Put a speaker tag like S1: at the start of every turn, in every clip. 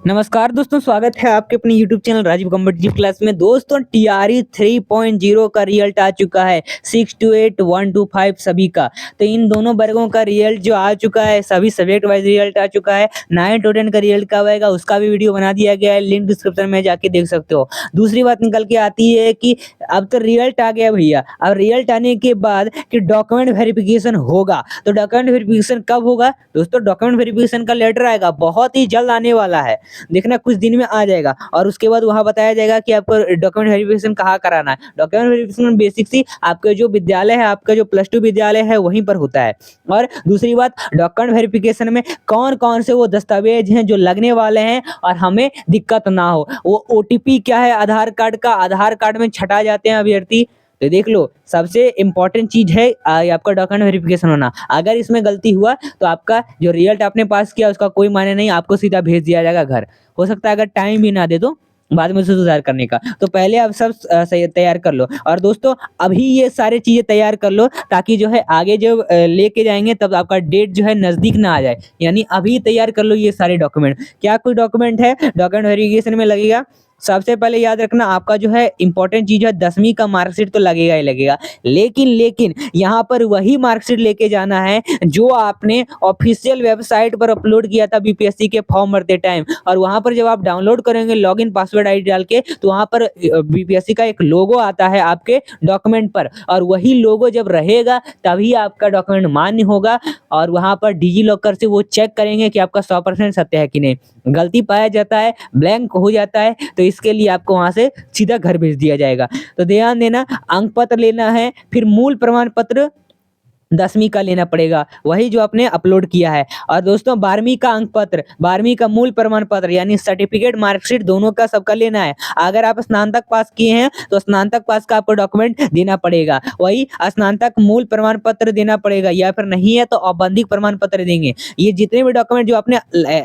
S1: नमस्कार दोस्तों, स्वागत है आपके अपने YouTube channel Rajiv competitive class में। दोस्तों टीआरई 3.0 का रिजल्ट आ चुका है 6 to 8 1 to 5 सभी का। तो इन दोनों वर्गों का रिजल्ट जो आ चुका है, सभी सब्जेक्ट वाइज रिजल्ट आ चुका है। 9 to 10 का रिजल्ट कब आएगा उसका भी वीडियो बना दिया गया है, लिंक डिस्क्रिप्शन में जाके देख सकते हो। दूसरी बात निकल के आती है कि अब तो रिजल्ट आ गया भैया। अब रिजल्ट आने के बाद कि डॉक्यूमेंट वेरिफिकेशन होगा, तो डॉक्यूमेंट वेरिफिकेशन कब होगा दोस्तों? डॉक्यूमेंट वेरिफिकेशन का लेटर आएगा, बहुत ही जल्द आने वाला है। देखना कुछ दिन में आ जाएगा और उसके बाद वहाँ बताया जाएगा कि आपको डॉक्यूमेंट वेरिफिकेशन कहाँ कराना है। डॉक्यूमेंट वेरिफिकेशन बेसिक सी आपके जो विद्यालय है, आपका जो प्लस 2 विद्यालय है वहीं पर होता है। और दूसरी बात, डॉक्यूमेंट वेरिफिकेशन में कौन कौन से वो दस्तावेज हैं जो लगने वाले हैं और हमें दिक्कत ना हो। वो ओटीपी क्या है आधार कार्ड का, आधार कार्ड में छटा जाते हैं अभ्यर्थी। तो देख लो, सबसे इम्पोर्टेंट चीज है आपका डॉक्यूमेंट वेरिफिकेशन होना। अगर इसमें गलती हुआ तो आपका जो रिजल्ट आपने पास किया उसका कोई मायने नहीं, आपको सीधा भेज दिया जाएगा घर। हो सकता है अगर टाइम भी ना दे तो बाद में उसे सुधार करने का। तो पहले आप सब सही तैयार कर लो। और दोस्तों अभी ये सारी चीजें तैयार कर लो ताकि जो है आगे जो लेके जाएंगे तब आपका डेट जो है नजदीक ना आ जाए। यानी अभी तैयार कर लो ये सारे डॉक्यूमेंट। क्या कोई डॉक्यूमेंट है डॉक्यूमेंट वेरिफिकेशन में लगेगा? सबसे पहले याद रखना, आपका जो है इंपॉर्टेंट चीज है 10वीं का मार्कशीट तो लगेगा ही लगेगा। लेकिन यहाँ पर वही मार्कशीट लेके जाना है जो आपने ऑफिशियल वेबसाइट पर अपलोड किया था बीपीएससी के फॉर्म भरते टाइम। और वहां पर जब आप डाउनलोड करेंगे लॉगिन पासवर्ड आईडी डाल के, तो वहां पर बीपीएससी का एक लोगो आता है आपके डॉक्यूमेंट पर, और वही लोगो जब रहेगा तभी आपका डॉक्यूमेंट मान्य होगा। और वहां पर डिजी लॉकर से वो चेक करेंगे कि आपका 100% सत्य है कि नहीं। गलती पाया जाता है, ब्लैंक हो जाता है, तो इसके लिए आपको वहां से सीधा घर भेज दिया जाएगा। तो ध्यान देना, अंक पत्र लेना है, फिर मूल प्रमाण पत्र 10वीं का लेना पड़ेगा, वही जो आपने अपलोड किया है। और दोस्तों 12वीं का अंक पत्र, 12वीं का मूल प्रमाण पत्र यानी सर्टिफिकेट मार्कशीट दोनों का सबका लेना है। अगर आप स्नातक पास किए हैं तो स्नातक पास का आपको डॉक्यूमेंट देना पड़ेगा, वही स्नातक मूल प्रमाण पत्र देना पड़ेगा, या फिर नहीं है तो औपबंधिक प्रमाण पत्र देंगे। ये जितने भी डॉक्यूमेंट जो आपने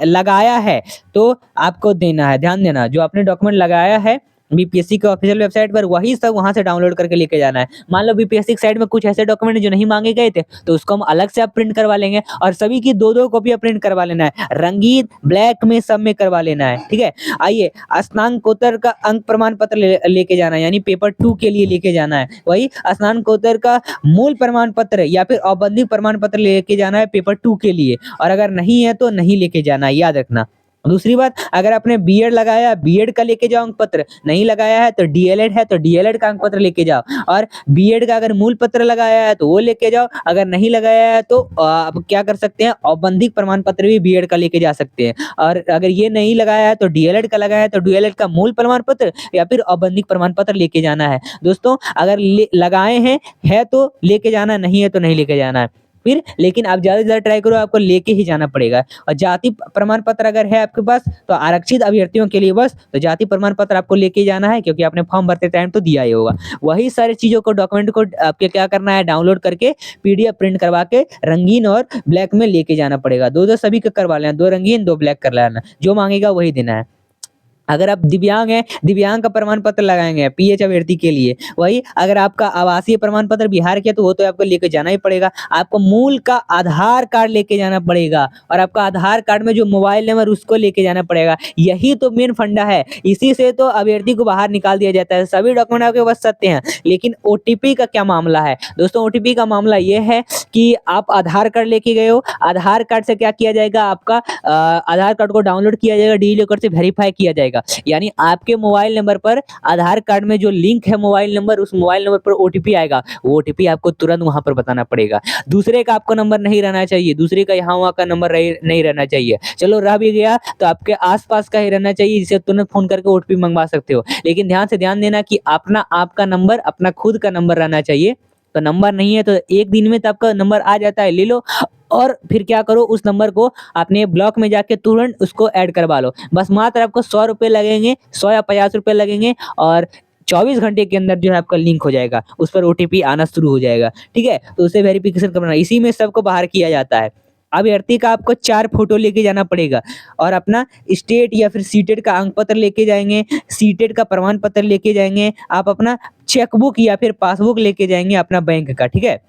S1: लगाया है तो आपको देना है। ध्यान देना, जो आपने डॉक्यूमेंट लगाया है बीपीएससी के ऑफिशियल वेबसाइट पर वही सब वहां से डाउनलोड करके लेके जाना है। मान लो बीपीएससी की साइड में कुछ ऐसे डॉक्यूमेंट जो नहीं मांगे गए थे तो उसको हम अलग से आप प्रिंट करवा लेंगे, और सभी की दो दो कॉपियां प्रिंट करवा लेना है, रंगीन ब्लैक में सब में करवा लेना है। ठीक है, आइए स्नातकोत्तर का अंक प्रमाण पत्र लेके जाना है, यानी पेपर 2 के लिए लेके जाना है। वही स्नातकोत्तर का मूल प्रमाण पत्र या फिर औपबंधिक प्रमाण पत्र लेके जाना है पेपर 2 के लिए, और अगर नहीं है तो नहीं लेके जाना है, याद रखना। दूसरी बात, अगर आपने बीएड लगाया बीएड का लेके जाओ अंक पत्र, नहीं लगाया है तो डीएलएड है तो डीएलएड का अंक पत्र लेके जाओ, और बीएड का अगर मूल पत्र लगाया है तो वो लेके जाओ, अगर नहीं लगाया है तो आप क्या कर सकते हैं, औपबंधिक प्रमाण पत्र भी बीएड का लेके जा सकते हैं। और अगर ये नहीं लगाया है तो डीएलएड का लगाया है तो डीएलएड का मूल प्रमाण पत्र या फिर औपबंधिक प्रमाण पत्र लेके जाना है। दोस्तों अगर लगाए हैं है तो लेके जाना, नहीं है तो नहीं लेके जाना है। फिर लेकिन आप ज्यादा से ज्यादा ट्राई करो, आपको लेके ही जाना पड़ेगा। और जाति प्रमाण पत्र अगर है आपके पास तो आरक्षित अभ्यर्थियों के लिए बस तो जाति प्रमाण पत्र आपको लेके जाना है, क्योंकि आपने फॉर्म भरते टाइम तो दिया ही होगा। वही सारी चीजों को डॉक्यूमेंट को आपके क्या करना है, डाउनलोड करके पीडीएफ प्रिंट करवा के रंगीन और ब्लैक में लेके जाना पड़ेगा। दो दो सभी का करवा लेना, 2 रंगीन 2 ब्लैक कर लेना, जो मांगेगा वही देना है। अगर आप दिव्यांग हैं, दिव्यांग का प्रमाण पत्र लगाएंगे पीएच अभ्यर्थी के लिए, वही अगर आपका आवासीय प्रमाण पत्र बिहार के तो वो तो आपको लेके जाना ही पड़ेगा। आपको मूल का आधार कार्ड लेके जाना पड़ेगा, और आपका आधार कार्ड में जो मोबाइल नंबर उसको लेके जाना पड़ेगा। यही तो मेन फंडा है, इसी से तो अभ्यर्थी को बाहर निकाल दिया जाता है। सभी डॉक्यूमेंट आपके पास सत्य हैं, लेकिन ओटीपी का क्या मामला है दोस्तों? ओटीपी का मामला ये है कि आप आधार कार्ड लेके गए हो, आधार कार्ड से क्या किया जाएगा, आपका आधार कार्ड को डाउनलोड किया जाएगा, डिजी लॉकर से वेरीफाई किया जाएगा। यानी आपके मोबाइल नंबर पर आधार कार्ड में जो लिंक है मोबाइल नंबर, उस मोबाइल नंबर पर ओटीपी आएगा, वो ओटीपी आपको तुरंत वहां पर बताना पड़ेगा। दूसरे का आपको नंबर नहीं रहना चाहिए, दूसरे का यहाँ वहाँ का नंबर नहीं रहना चाहिए। चलो रह भी गया तो आपके आसपास का ही रहना चाहिए, जिसे तुरंत फोन करके ओटीपी मंगवा सकते हो। लेकिन ध्यान देना कि अपना आपका नंबर अपना खुद का नंबर रहना चाहिए। तो नंबर नहीं है तो एक दिन में तो आपका नंबर आ जाता है, ले लो। और फिर क्या करो, उस नंबर को अपने ब्लॉक में जाके तुरंत उसको ऐड करवा लो। बस मात्र आपको 100 रुपये लगेंगे, 100 या 50 रुपये लगेंगे, और 24 घंटे के अंदर जो है आपका लिंक हो जाएगा, उस पर ओटीपी आना शुरू हो जाएगा। ठीक है, तो उसे वेरिफिकेशन करना, इसी में सबको बाहर किया जाता है। अभ्यर्थी का आपको 4 फोटो लेके जाना पड़ेगा, और अपना स्टेट या फिर सीटेट का अंक पत्र लेके जाएंगे, सीटेट का प्रमाण पत्र लेके जाएंगे, आप अपना चेकबुक या फिर पासबुक लेके जाएंगे अपना बैंक का। ठीक है,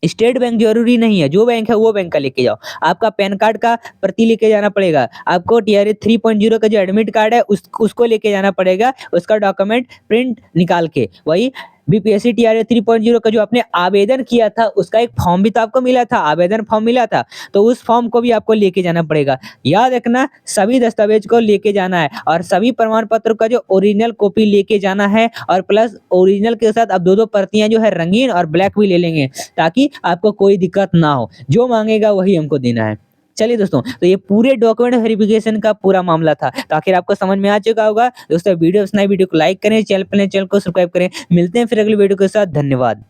S1: स्टेट बैंक जरूरी नहीं है, जो बैंक है वो बैंक का लेके जाओ। आपका पैन कार्ड का प्रति लेके जाना पड़ेगा, आपको टीआरए 3.0 का जो एडमिट कार्ड है उसको लेके जाना पड़ेगा, उसका डॉक्यूमेंट प्रिंट निकाल के। वही बीपीएससी टीआरए 3.0 का जो आपने आवेदन किया था उसका एक फॉर्म भी तो आपको मिला था, आवेदन फॉर्म मिला था, तो उस फॉर्म को भी आपको लेके जाना पड़ेगा। याद रखना, सभी दस्तावेज को लेके जाना है और सभी प्रमाण पत्र का जो ओरिजिनल कॉपी लेके जाना है, और प्लस ओरिजिनल के साथ अब दो प्रतियां जो है रंगीन और ब्लैक भी ले लेंगे, ताकि आपको कोई दिक्कत ना हो। जो मांगेगा वही हमको देना है। चलिए दोस्तों, तो ये पूरे डॉक्यूमेंट वेरिफिकेशन का पूरा मामला था। तो आखिर आपको समझ में आ चुका होगा। दोस्तों वीडियो पसंद आए वीडियो को लाइक करें, चैनल को सब्सक्राइब करें। मिलते हैं फिर अगली वीडियो के साथ। धन्यवाद।